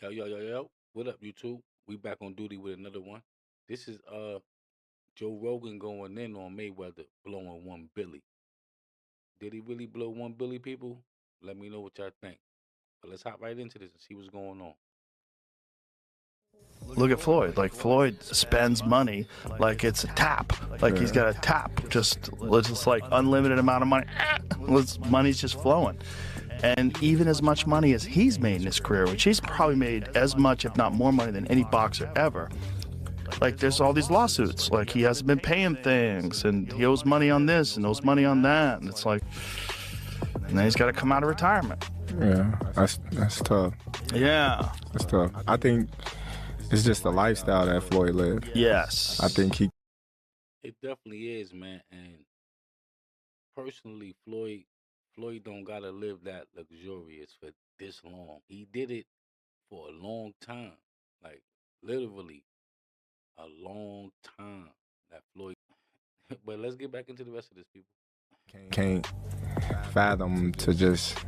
Yo, yo, yo, yo. What up, YouTube? We back on duty with another one. This is Joe Rogan going in on Mayweather blowing 1 billy. Did he really blow 1 billy, people? Let me know what y'all think. But let's hop right into this and see what's going on. Look at Floyd. Like, Floyd spends money like it's a tap. Like, he's got a tap. Just like unlimited amount of money. Money's just flowing. And even as much money as he's made in his career, which he's probably made as much, if not more money than any boxer ever. Like, there's all these lawsuits. Like, he hasn't been paying things, and he owes money on this and owes money on that. And it's like, and then he's got to come out of retirement. Yeah, that's tough. Yeah. That's tough. I think it's just the lifestyle that Floyd lived. Yes. I think It definitely is, man. And personally, Floyd don't gotta live that luxurious for this long. He did it for a long time. Like literally a long time. That Floyd but let's get back into the rest of this, people. can't fathom to just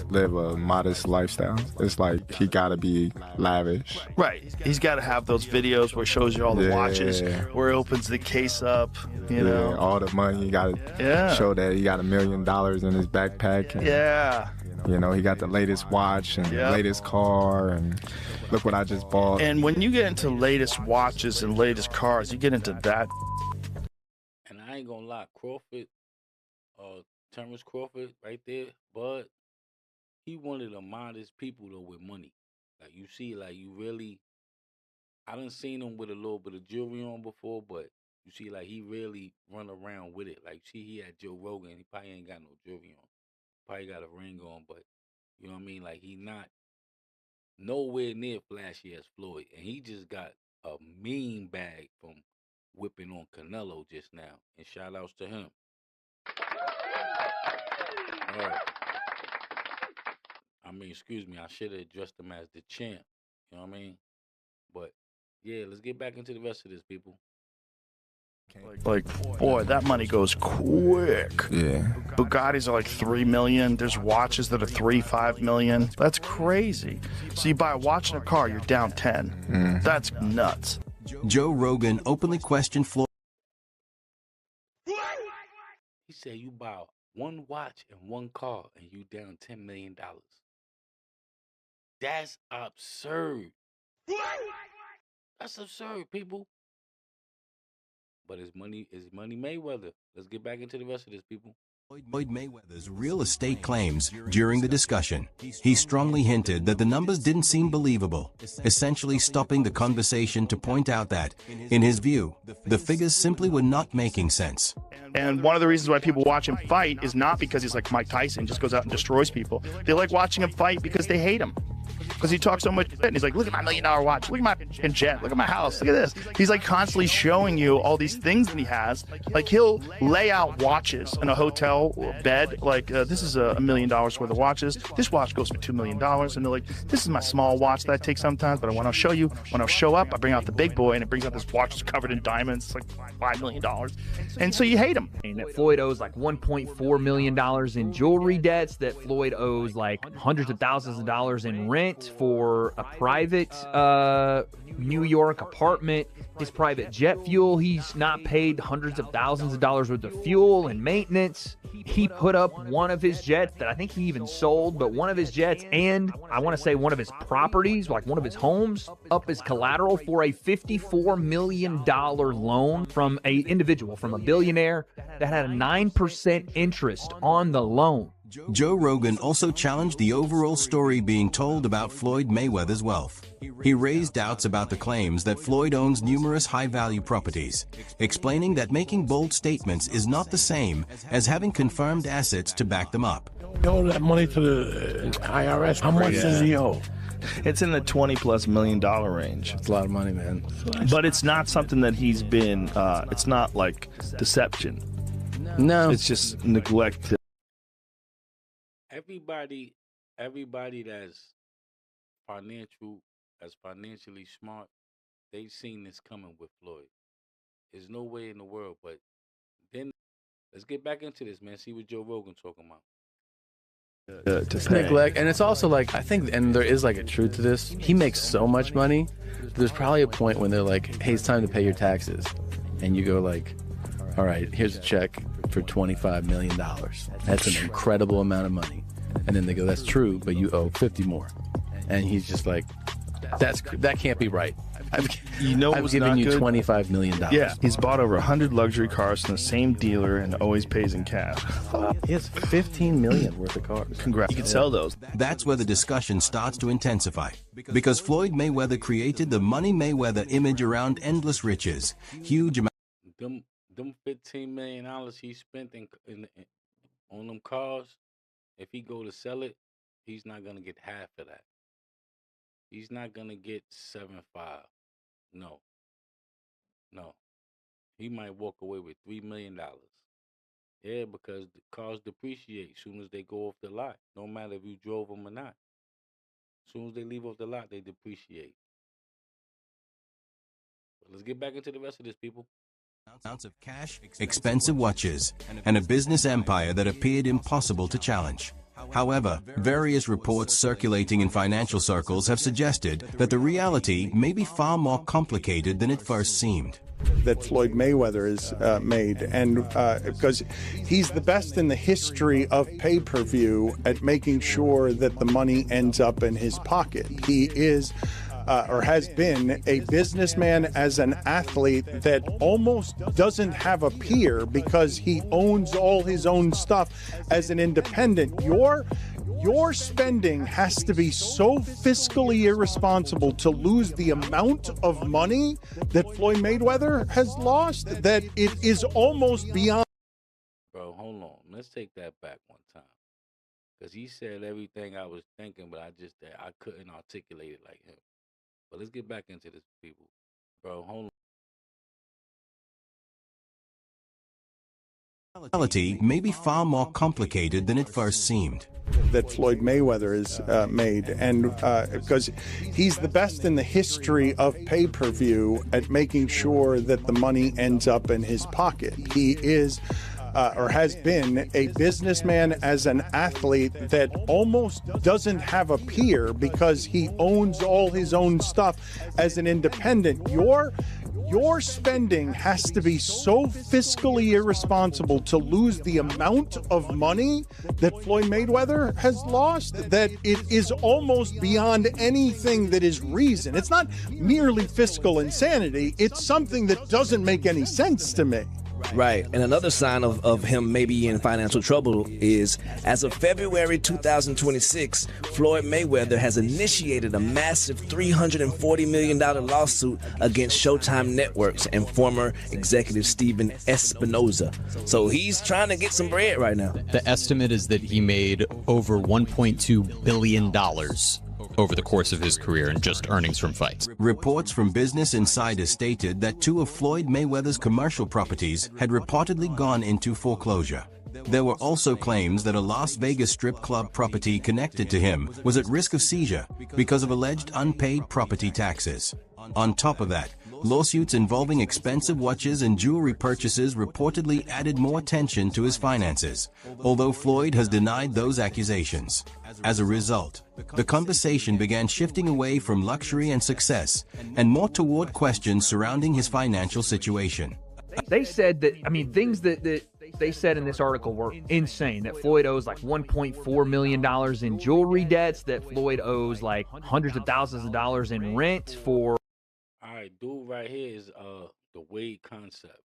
live a modest lifestyle. It's like he gotta be lavish. Right. He's got to have those videos where he shows you all the watches, where he opens the case up, you know. All the money. He gotta show that he got $1 million in his backpack. And, you know, he got the latest watch and latest car, and look what I just bought. And when you get into latest watches and latest cars, you get into that. And I ain't gonna lie, Crawford, Terrence Crawford right there, but he one of the modest people though with money. Like you see, like you really I done seen him with a little bit of jewelry on before, but you see like he really run around with it. Like see he had Joe Rogan, he probably ain't got no jewelry on. Probably got a ring on, but you know what I mean? Like he not nowhere near flashy as Floyd. And he just got a mean bag from whipping on Canelo just now. And shout outs to him. I mean, excuse me, I should have addressed him as the champ. You know what I mean? But yeah, let's get back into the rest of this, people. Like, boy, that money goes quick. Yeah. Bugattis are like 3 million. There's watches that are 3-5 million. That's crazy. So you buy a watch and a car, you're down 10. That's nuts. Joe Rogan openly questioned Floyd. He said you buy one watch and one car and you down $10 million. That's absurd. That's absurd, people. But it's money Mayweather. Let's get back into the rest of this, people. Floyd Mayweather's real estate claims during the discussion. He strongly hinted that the numbers didn't seem believable, essentially stopping the conversation to point out that, in his view, the figures simply were not making sense. And one of the reasons why people watch him fight is not because he's like Mike Tyson, just goes out and destroys people. They like watching him fight because they hate him. Because he talks so much shit, and he's like, look at my $1 million watch, look at my jet, look at my house, look at this. He's like constantly showing you all these things that he has. Like he'll lay out watches in a hotel bed, like this is $1 million worth of watches. This watch goes for $2 million, and they're like, this is my small watch that I take sometimes, but when I'll show you, when I'll show up, I bring out the big boy, and it brings out this watch that's covered in diamonds, it's like $5 million. And so you hate him. That Floyd owes like $1.4 million in jewelry debts, that Floyd owes like hundreds of thousands of dollars in rent for a private New York apartment. His private jet fuel, he's not paid hundreds of thousands of dollars worth of fuel and maintenance. He put up one of his jets that I think he even sold, but one of his jets and I want to say one of his properties, like one of his homes, up as collateral for a $54 million loan from a individual, from a billionaire that had a 9% interest on the loan. Joe Rogan also challenged the overall story being told about Floyd Mayweather's wealth. He raised doubts about the claims that Floyd owns numerous high-value properties, explaining that making bold statements is not the same as having confirmed assets to back them up. He owed that money to the IRS. How much does he owe? It's in the $20+ million range. It's a lot of money, man. But it's not something that he's been, it's not like deception. No. It's just neglect. Everybody that's financially smart, they've seen this coming with Floyd. There's no way in the world, but then let's get back into this, man. See what Joe Rogan talking about. It's neglect, and it's also like, I think, and there is like a truth to this. He makes so much money. There's probably a point when they're like, "Hey, it's time to pay your taxes," and you go like, "All right, here's a check for $25 million. That's an incredible amount of money." And then they go, "That's true, but you owe 50 more." And he's just like, that can't be right. I've given you $25 million. Yeah, he's bought over 100 luxury cars from the same dealer and always pays in cash. He has $15 million worth of cars. Congrats. You can sell those. That's where the discussion starts to intensify. Because Floyd Mayweather created the Money Mayweather image around endless riches. Huge amount. Them $15 million he spent on them cars, if he go to sell it, he's not going to get half of that. He's not going to get 7.5. No. He might walk away with $3 million. Yeah, because the cars depreciate as soon as they go off the lot. No matter if you drove them or not. As soon as they leave off the lot, they depreciate. But let's get back into the rest of this, people. Amounts of cash, expensive watches, and a business empire that appeared impossible to challenge. However, various reports circulating in financial circles have suggested that the reality may be far more complicated than it first seemed. That Floyd Mayweather is made, and because he's the best in the history of pay-per-view at making sure that the money ends up in his pocket. He is or has been a businessman as an athlete that almost doesn't have a peer because he owns all his own stuff as an independent. Your spending has to be so fiscally irresponsible to lose the amount of money that Floyd Mayweather has lost that it is almost beyond. Bro, hold on. Let's take that back one time. Because he said everything I was thinking, but I couldn't articulate it like him. But let's get back into this, people. Bro, hold on. Reality may be far more complicated than it first seemed. That Floyd Mayweather is made, and because he's the best in the history of pay-per-view at making sure that the money ends up in his pocket. He is or has been a businessman as an athlete that almost doesn't have a peer because he owns all his own stuff as an independent. Your spending has to be so fiscally irresponsible to lose the amount of money that Floyd Mayweather has lost that it is almost beyond anything that is reason. It's not merely fiscal insanity. It's something that doesn't make any sense to me. Right. And another sign of him maybe in financial trouble is, as of February 2026, Floyd Mayweather has initiated a massive $340 million lawsuit against Showtime Networks and former executive Steven Espinoza. So he's trying to get some bread right now. The estimate is that he made over $1.2 billion over the course of his career in just earnings from fights. Reports from Business Insider stated that 2 of Floyd Mayweather's commercial properties had reportedly gone into foreclosure. There were also claims that a Las Vegas strip club property connected to him was at risk of seizure because of alleged unpaid property taxes. On top of that, lawsuits involving expensive watches and jewelry purchases reportedly added more attention to his finances, although Floyd has denied those accusations. As a result, the conversation began shifting away from luxury and success and more toward questions surrounding his financial situation. They said that, things that they said in this article were insane. That Floyd owes like $1.4 million in jewelry debts, that Floyd owes like hundreds of thousands of dollars in rent for. All right, dude right here is the Wade Concept.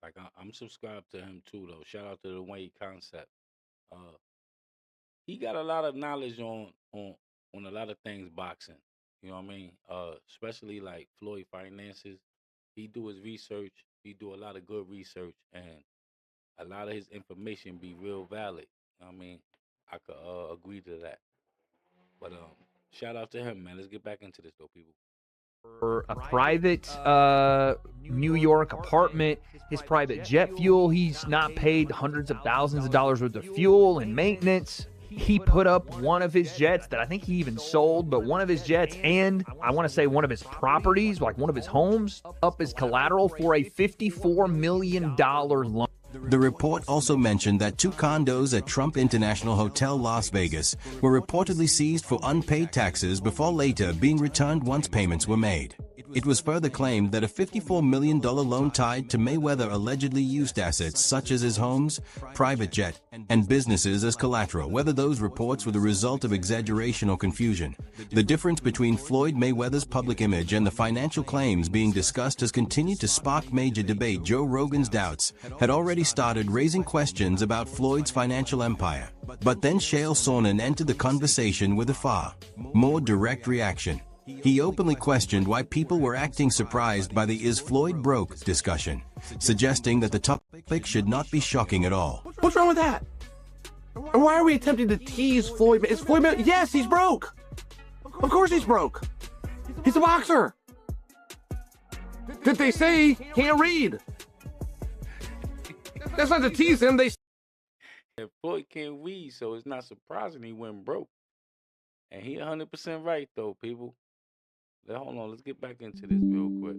Like, I'm subscribed to him too, though. Shout out to the Wade Concept. He got a lot of knowledge on a lot of things boxing. You know what I mean? Especially like Floyd finances. He do his research. He do a lot of good research, and a lot of his information be real valid. You know what I mean? I could agree to that. But shout out to him, man. Let's get back into this, though, people. For a private New York apartment, his private jet fuel. He's not paid hundreds of thousands of dollars worth of fuel and maintenance. He put up one of his jets that I think he even sold, but one of his jets and I want to say one of his properties, like one of his homes, up as collateral for a $54 million loan. The report also mentioned that 2 condos at Trump International Hotel Las Vegas were reportedly seized for unpaid taxes before later being returned once payments were made. It was further claimed that a $54 million loan tied to Mayweather allegedly used assets such as his homes, private jet, and businesses as collateral. Whether those reports were the result of exaggeration or confusion, the difference between Floyd Mayweather's public image and the financial claims being discussed has continued to spark major debate. Joe Rogan's doubts had already started raising questions about Floyd's financial empire. But then Chael Sonnen entered the conversation with a far more direct reaction. He openly questioned why people were acting surprised by the "Is Floyd broke?" discussion, suggesting that the topic should not be shocking at all. What's wrong with that? And why are we attempting to tease Floyd? Is Floyd? Yes, he's broke. Of course he's broke. He's a boxer. Did they say he can't read? That's not to tease him. They. If Floyd can't read, so it's not surprising he went broke. And he 100% right though, people. Hold on, let's get back into this real quick.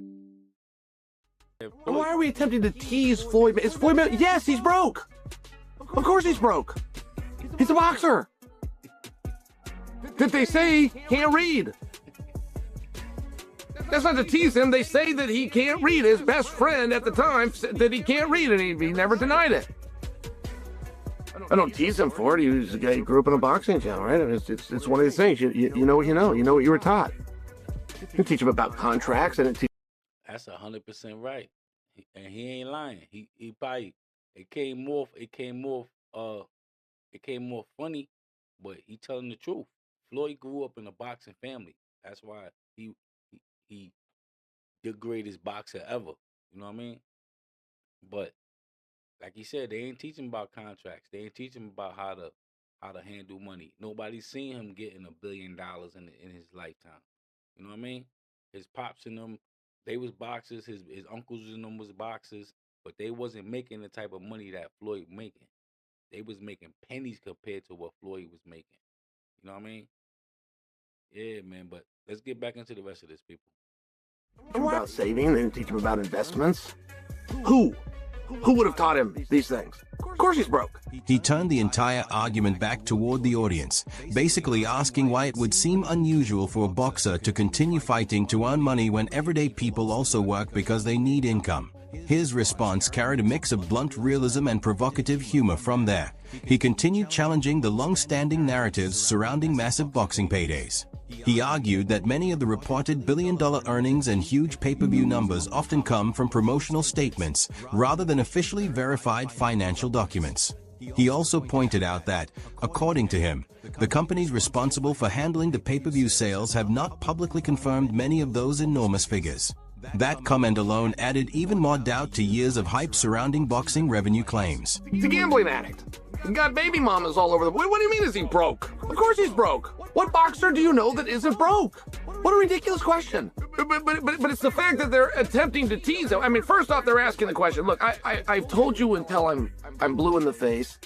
And why are we attempting to tease Floyd? Is Floyd? Yes, he's broke. Of course he's broke. He's a boxer. Did they say he can't read? That's not to tease him. They say that he can't read. His best friend at the time said that he can't read, and he never denied it. I don't tease him for it. He was a guy who grew up in a boxing town, right? I mean, it's one of these things. You know what you know. You know what you were taught. You teach him about contracts, and that's 100% right. And he ain't lying. He probably it came off funny, but he telling the truth. Floyd grew up in a boxing family. That's why he the greatest boxer ever. You know what I mean? But like he said, they ain't teaching about contracts. They ain't teaching about how to handle money. Nobody's seen him getting $1 billion in his lifetime. You know what I mean? His pops and them, they was boxers. His uncles and them was boxers, but they wasn't making the type of money that Floyd making. They was making pennies compared to what Floyd was making. You know what I mean? Yeah, man. But let's get back into the rest of this, people. About saving, they didn't teach him about investments. Who would have taught him these things? Of course he's broke. He turned the entire argument back toward the audience, basically asking why it would seem unusual for a boxer to continue fighting to earn money when everyday people also work because they need income. His response carried a mix of blunt realism and provocative humor. From there, he continued challenging the long-standing narratives surrounding massive boxing paydays. He argued that many of the reported billion-dollar earnings and huge pay-per-view numbers often come from promotional statements rather than officially verified financial documents. He also pointed out that, according to him, the companies responsible for handling the pay-per-view sales have not publicly confirmed many of those enormous figures. That comment alone added even more doubt to years of hype surrounding boxing revenue claims. He's a gambling addict. He's got baby mamas all over the... What do you mean is he broke? Of course he's broke. What boxer do you know that isn't broke? What a ridiculous question. But it's the fact that they're attempting to tease him. I mean, first off, they're asking the question. Look, I've told you until I'm blue in the face.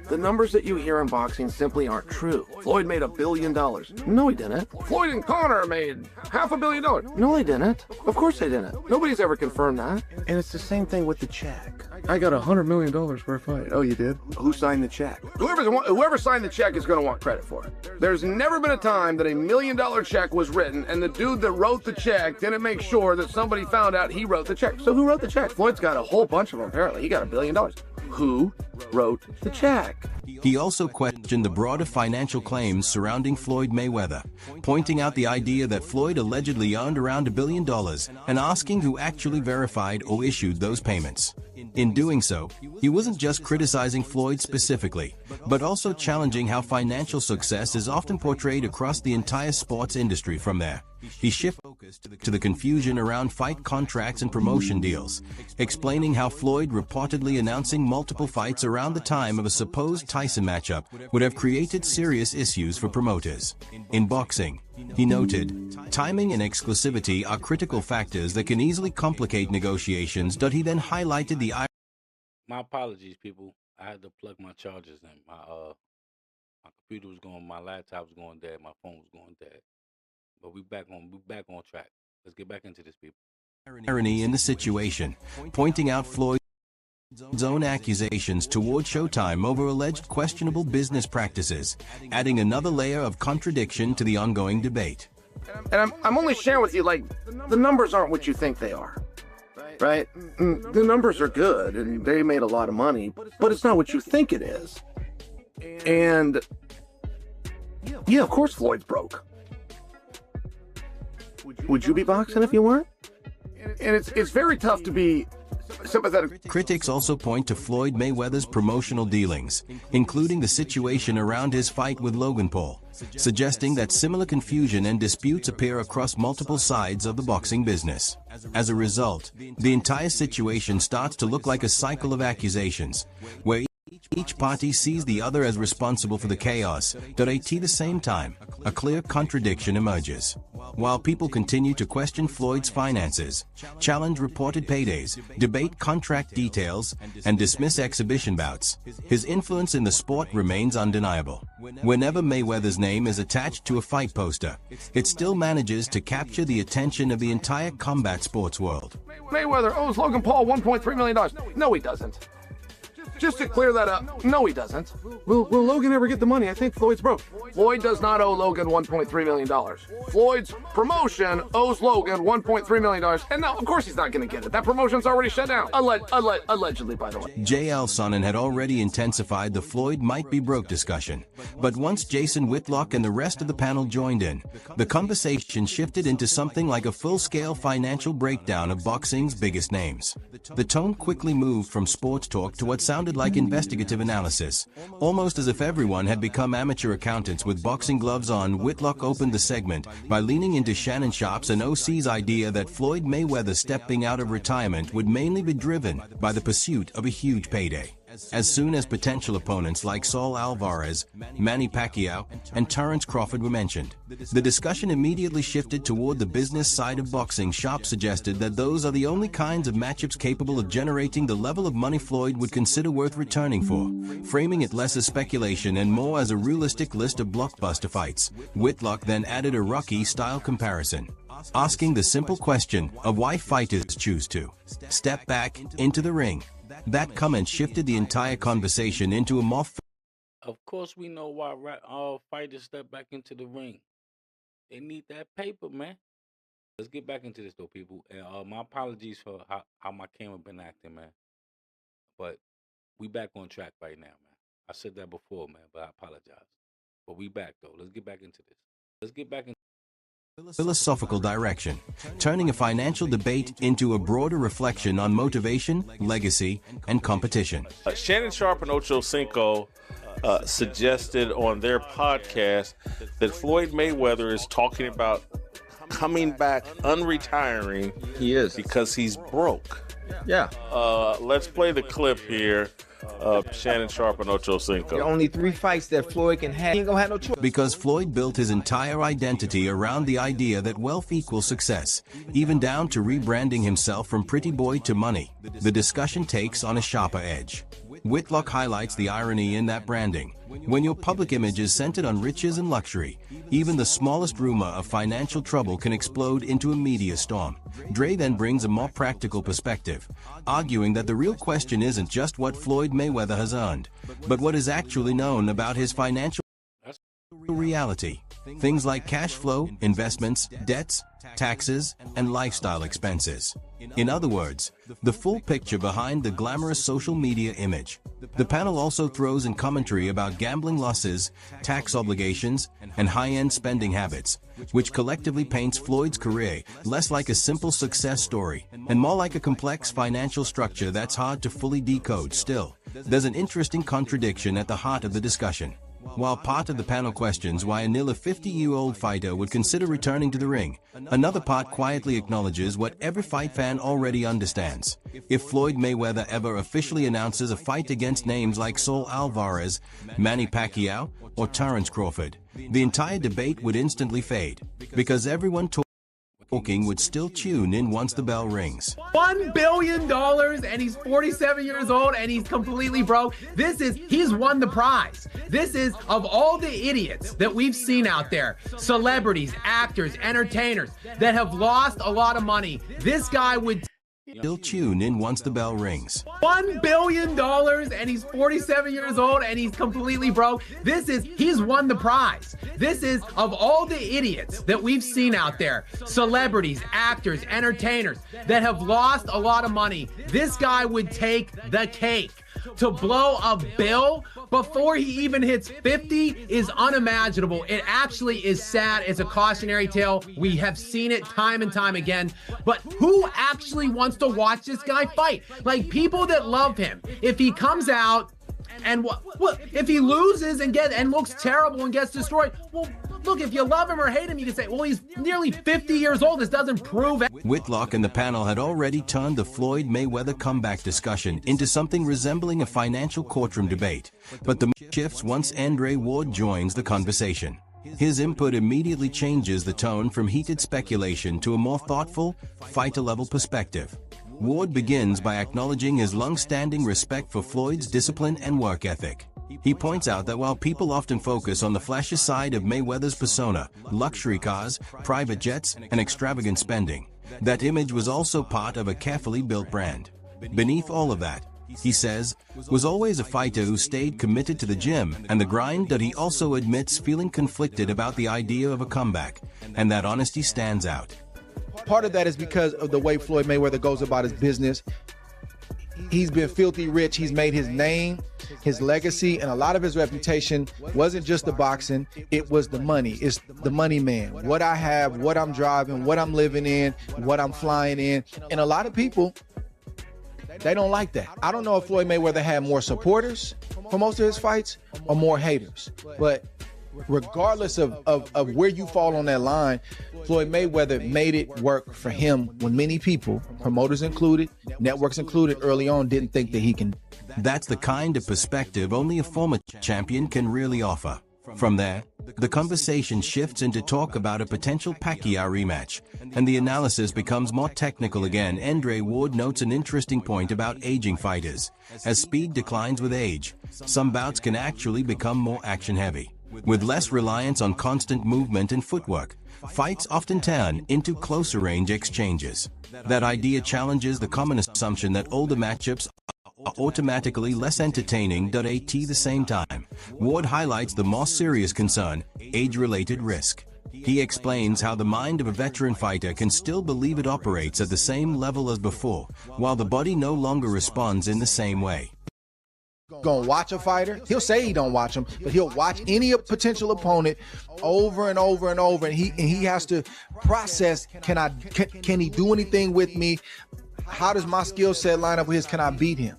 The numbers that you hear in boxing simply aren't true. Floyd made $1 billion. No, he didn't. Floyd and Conor made $500 million. No, they didn't. Of course they didn't. Nobody's ever confirmed that. And it's the same thing with the check. I got $100 million for a fight. Oh, you did? Who signed the check? Whoever signed the check is going to want credit for it. There's never been a time that $1 million check was written and the dude that wrote the check didn't make sure that somebody found out he wrote the check. So who wrote the check? Floyd's got a whole bunch of them, apparently. He got $1 billion. Who wrote the check? He also questioned the broader financial claims surrounding Floyd Mayweather, pointing out the idea that Floyd allegedly earned around $1 billion and asking who actually verified or issued those payments. In doing so, he wasn't just criticizing Floyd specifically, but also challenging how financial success is often portrayed across the entire sports industry. From there, he shifted focus to the confusion around fight contracts and promotion deals, explaining how Floyd reportedly announcing multiple fights around the time of a supposed Tyson matchup would have created serious issues for promoters. In boxing, he noted, timing and exclusivity are critical factors that can easily complicate negotiations. He then highlighted the... My apologies, people. I had to plug my chargers in. My computer was going, my laptop was going dead, my phone was going dead. But we back on track. Let's get back into this, people. Irony in the situation, pointing out Floyd own accusations toward Showtime over alleged questionable business practices, adding another layer of contradiction to the ongoing debate. And I'm only sharing with you, like, the numbers aren't what you think they are, right? The numbers are good, and they made a lot of money, but it's not what you think it is. And, yeah, of course Floyd's broke. Would you be boxing if you weren't? And it's very tough to be sympathetic. Critics also point to Floyd Mayweather's promotional dealings, including the situation around his fight with Logan Paul, suggesting that similar confusion and disputes appear across multiple sides of the boxing business. As a result, the entire situation starts to look like a cycle of accusations, where each party sees the other as responsible for the chaos, but at the same time, a clear contradiction emerges. While people continue to question Floyd's finances, challenge reported paydays, debate contract details, and dismiss exhibition bouts, his influence in the sport remains undeniable. Whenever Mayweather's name is attached to a fight poster, it still manages to capture the attention of the entire combat sports world. Mayweather owes Logan Paul $1.3 million. No, he doesn't. Just to clear that up, no, he doesn't. Will Logan ever get the money? I think Floyd's broke. Floyd does not owe Logan $1.3 million. Floyd's promotion owes Logan $1.3 million. And no, of course he's not going to get it. That promotion's already shut down. Allegedly, by the way. J.L. Sonnen had already intensified the Floyd might be broke discussion. But once Jason Whitlock and the rest of the panel joined in, the conversation shifted into something like a full-scale financial breakdown of boxing's biggest names. The tone quickly moved from sports talk to what sounded like investigative analysis. Almost as if everyone had become amateur accountants with boxing gloves on, Whitlock opened the segment by leaning into Shannon Sharpe's and OC's idea that Floyd Mayweather stepping out of retirement would mainly be driven by the pursuit of a huge payday. As soon as potential opponents like Saul Alvarez, Manny Pacquiao, and Terrence Crawford were mentioned, the discussion immediately shifted toward the business side of boxing. Sharpe suggested that those are the only kinds of matchups capable of generating the level of money Floyd would consider worth returning for, framing it less as speculation and more as a realistic list of blockbuster fights. Whitlock then added a Rocky-style comparison, asking the simple question of why fighters choose to step back into the ring. That comment shifted the entire conversation into a more... Of course we know why fighters step back into the ring. They need that paper, man. Let's get back into this, though, people. And my apologies for how my camera been acting, man. But we back on track right now, man. I said that before, man, but I apologize. But we back, though. Let's get back into this. Let's get back into philosophical direction, turning a financial debate into a broader reflection on motivation, legacy, and competition. Shannon Sharpe and Ocho Cinco suggested on their podcast that Floyd Mayweather is talking about coming back, unretiring. He is. Because he's broke. Yeah. Let's play the clip here. Shannon Sharpe and Ocho Cinco. There are only 3 fights that Floyd can have. He ain't gonna have no choice. Because Floyd built his entire identity around the idea that wealth equals success, even down to rebranding himself from pretty boy to money, the discussion takes on a sharper edge. Whitlock highlights the irony in that branding. When your public image is centered on riches and luxury, even the smallest rumor of financial trouble can explode into a media storm. Dre then brings a more practical perspective, arguing that the real question isn't just what Floyd Mayweather has earned, but what is actually known about his financial reality. Things like cash flow, investments, debts, taxes, and lifestyle expenses. In other words, the full picture behind the glamorous social media image. The panel also throws in commentary about gambling losses, tax obligations, and high-end spending habits, which collectively paints Floyd's career less like a simple success story and more like a complex financial structure that's hard to fully decode. Still, there's an interesting contradiction at the heart of the discussion. While part of the panel questions why a 50-year-old fighter would consider returning to the ring, another part quietly acknowledges what every fight fan already understands. If Floyd Mayweather ever officially announces a fight against names like Saul Alvarez, Manny Pacquiao, or Terrence Crawford, the entire debate would instantly fade, because everyone talking would still tune in once the bell rings. $1 billion and he's 47 years old and he's completely broke. He's won the prize. This is, of all the idiots that we've seen out there, celebrities, actors, entertainers that have lost a lot of money, this guy would... Still tune in once the bell rings. $1 billion and he's 47 years old and he's completely broke. He's won the prize. This is, of all the idiots that we've seen out there, celebrities, actors, entertainers that have lost a lot of money, this guy would take the cake. To blow a bill before he even hits 50 is unimaginable. It actually is sad. It's a cautionary tale. We have seen it time and time again. But who actually wants to watch this guy fight? Like, people that love him. If he comes out and if he loses and looks terrible and gets destroyed, well, look, if you love him or hate him, you can say, well, he's nearly 50 years old. This doesn't prove it. Whitlock and the panel had already turned the Floyd Mayweather comeback discussion into something resembling a financial courtroom debate. But the mood shifts once Andre Ward joins the conversation. His input immediately changes the tone from heated speculation to a more thoughtful, fighter-level perspective. Ward begins by acknowledging his long-standing respect for Floyd's discipline and work ethic. He points out that while people often focus on the flashy side of Mayweather's persona, luxury cars, private jets, and extravagant spending, that image was also part of a carefully built brand. Beneath all of that, he says, was always a fighter who stayed committed to the gym and the grind, that he also admits feeling conflicted about the idea of a comeback, and that honesty stands out. Part of that is because of the way Floyd Mayweather goes about his business. He's been filthy rich. He's made his name, his legacy, and a lot of his reputation wasn't just the boxing, it was the money. It's the money man. What I have, what I'm driving, what I'm living in, what I'm flying in. And a lot of people, they don't like that. I don't know if Floyd Mayweather had more supporters for most of his fights or more haters, but regardless of where you fall on that line, Floyd Mayweather made it work for him when many people, promoters included, networks included, early on didn't think that he can. That's the kind of perspective only a former champion can really offer. From there, the conversation shifts into talk about a potential Pacquiao rematch, and the analysis becomes more technical again. Andre Ward notes an interesting point about aging fighters. As speed declines with age, some bouts can actually become more action-heavy. With less reliance on constant movement and footwork, fights often turn into closer-range exchanges. That idea challenges the common assumption that older matchups are automatically less entertaining. At the same time, Ward highlights the more serious concern, age-related risk. He explains how the mind of a veteran fighter can still believe it operates at the same level as before, while the body no longer responds in the same way. Gonna watch a fighter, he'll say he don't watch him, but he'll watch any potential opponent over and over and over, and he has to process, can he do anything with me? How does my skill set line up with his? Can I beat him?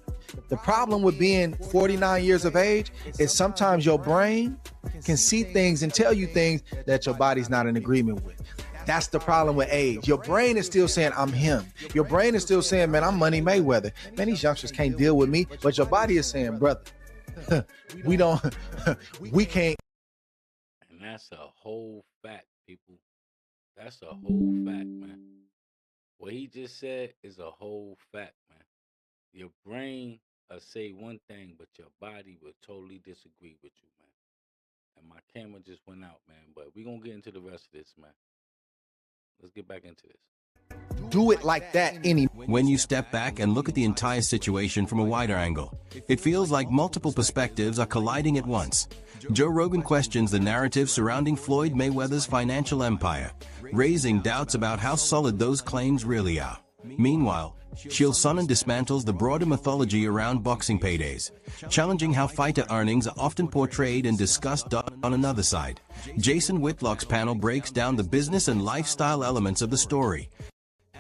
The problem with being 49 years of age is sometimes your brain can see things and tell you things that your body's not in agreement with. That's the problem with age. Your brain is still saying, I'm him. Your brain is still saying, man, I'm Money Mayweather. Man, these youngsters can't deal with me. But your body is saying, brother, we can't. And that's a whole fact, people. That's a whole fact, man. What he just said is a whole fact, man. Your brain will say one thing, but your body will totally disagree with you, man. And my camera just went out, man. But we're going to get into the rest of this, man. Let's get back into this. Do it like that anymore. When you step back and look at the entire situation from a wider angle, it feels like multiple perspectives are colliding at once. Joe Rogan questions the narrative surrounding Floyd Mayweather's financial empire, raising doubts about how solid those claims really are. Meanwhile, Chael Sonnen dismantles the broader mythology around boxing paydays, challenging how fighter earnings are often portrayed and discussed. On another side, Jason Whitlock's panel breaks down the business and lifestyle elements of the story,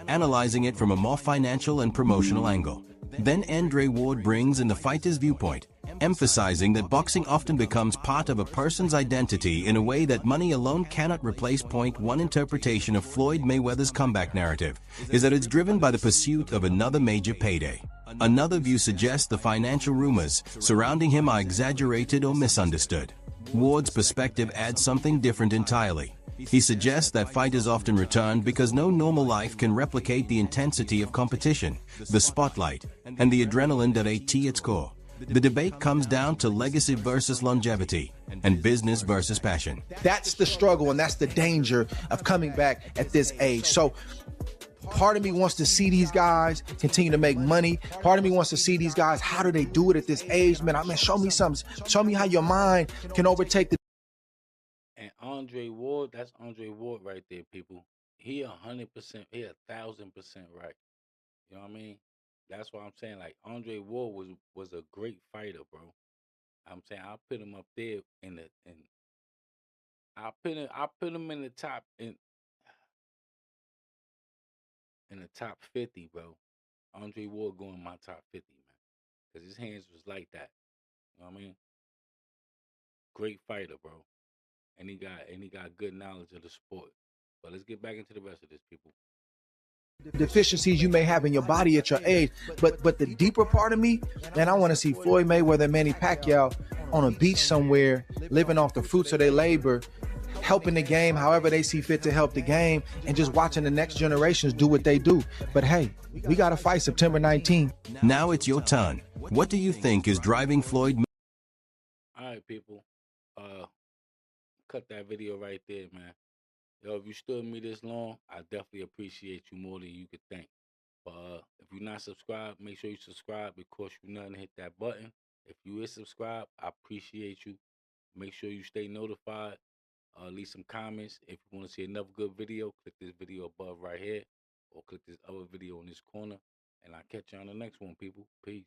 analyzing it from a more financial and promotional angle. Then Andre Ward brings in the fighter's viewpoint, emphasizing that boxing often becomes part of a person's identity in a way that money alone cannot replace. One interpretation of Floyd Mayweather's comeback narrative is that it's driven by the pursuit of another major payday. Another view suggests the financial rumors surrounding him are exaggerated or misunderstood. Ward's perspective adds something different entirely. He suggests that fighters often return because no normal life can replicate the intensity of competition, the spotlight, and the adrenaline at its core. The debate comes down to legacy versus longevity and business versus passion. That's the struggle, and that's the danger of coming back at this age. So Part of me wants to see these guys continue to make money. Part of me wants to see these guys, how do they do it at this age, man? I mean, show me something. Show me how your mind can overtake the. And Andre Ward, that's Andre Ward right there, people. He 100%, he 1,000% right. You know what I mean? That's why I'm saying, like, Andre Ward was a great fighter, bro. I'm saying I put him up there I put him in the top in the top 50, bro. Andre Ward going my top 50, man, because his hands was like that. You know what I mean? Great fighter, bro, and he got good knowledge of the sport. But let's get back into the rest of this, people. Deficiencies you may have in your body at your age, but the deeper part of me, man, I want to see Floyd Mayweather and Manny Pacquiao on a beach somewhere, living off the fruits of their labor, helping the game however they see fit to help the game, and just watching the next generations do what they do. But hey, we got to fight September 19th. Now it's your turn. What do you think is driving Floyd? All right, people. Cut that video right there, man. Yo, if you stood me this long, I definitely appreciate you more than you could think. But if you're not subscribed, make sure you subscribe. It costs you nothing to hit that button. If you is subscribed, I appreciate you. Make sure you stay notified. Leave some comments. If you want to see another good video, click this video above right here, or click this other video in this corner. And I'll catch you on the next one, people. Peace.